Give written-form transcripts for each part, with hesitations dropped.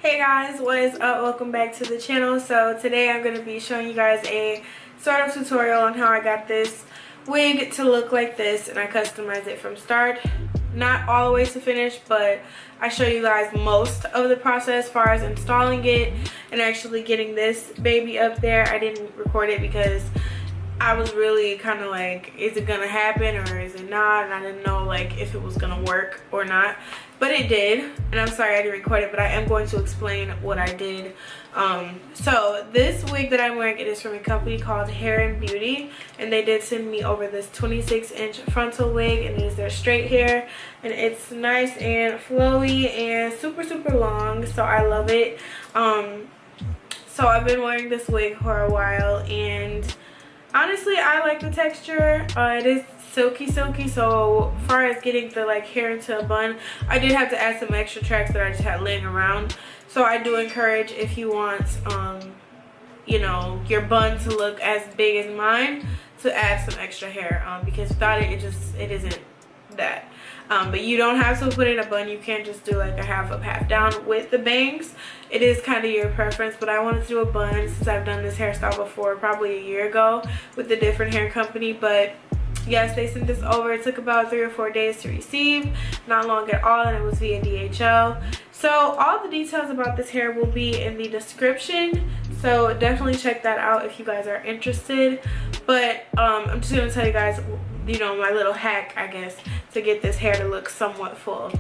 Hey guys, what is up? Welcome back to the channel. So today I'm going to be showing you guys a sort of tutorial on how I got this wig to look like this, and I customized it from start, not all the way to finish, but I show you guys most of the process as far as installing it and actually getting this baby up there. I didn't record it because I was really kind of like, is it gonna happen or is it not? And I didn't know like if it was gonna work or not, but it did. And I'm sorry I didn't record it, but I am going to explain what I did. So this wig that I'm wearing, it is from a company called Hairinbeauty, and they did send me over this 26-inch frontal wig, and it is their straight hair, and it's nice and flowy and super long, so I love it. So I've been wearing this wig for a while, and honestly I like the texture. It is silky, so far as getting the like hair into a bun, I did have to add some extra tracks that I just had laying around. So I do encourage, if you want you know, your bun to look as big as mine, to add some extra hair, because without it, it isn't that. But you don't have to put in a bun. You can just do like a half up, half down with the bangs. It is kind of your preference, but I wanted to do a bun since I've done this hairstyle before, probably a year ago, with a different hair company. But yes, they sent this over. It took about 3 or 4 days to receive, not long at all, and it was via DHL. So all the details about this hair will be in the description, so definitely check that out if you guys are interested. But I'm just gonna tell you guys, you know, my little hack, I guess, to get this hair to look somewhat full.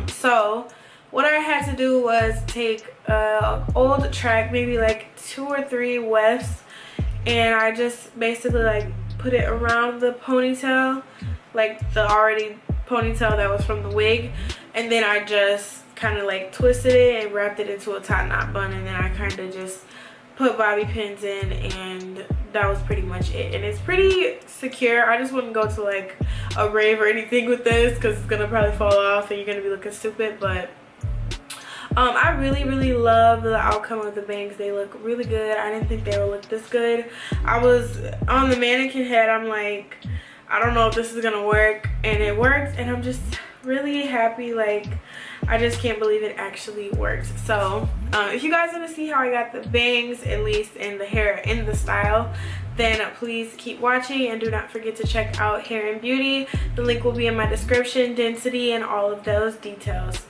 So what I had to do was take an old track, maybe like 2 or 3 wefts, and I just basically like put it around the ponytail, like the already ponytail that was from the wig, and then I just kind of like twisted it and wrapped it into a top knot bun, and then I kind of just put bobby pins in, and that was pretty much it. And it's pretty secure. I just wouldn't go to like a rave or anything with this because it's gonna probably fall off and you're gonna be looking stupid. But I really love the outcome of the bangs. They look really good. I didn't think they would look this good. I was on the mannequin head, I'm like, I don't know if this is gonna work, and it worked, and I'm just really happy. Like, I just can't believe it actually worked. So if you guys want to see how I got the bangs, at least in the hair in the style, then please keep watching, and do not forget to check out Hairinbeauty. The link will be in my description, density, and all of those details.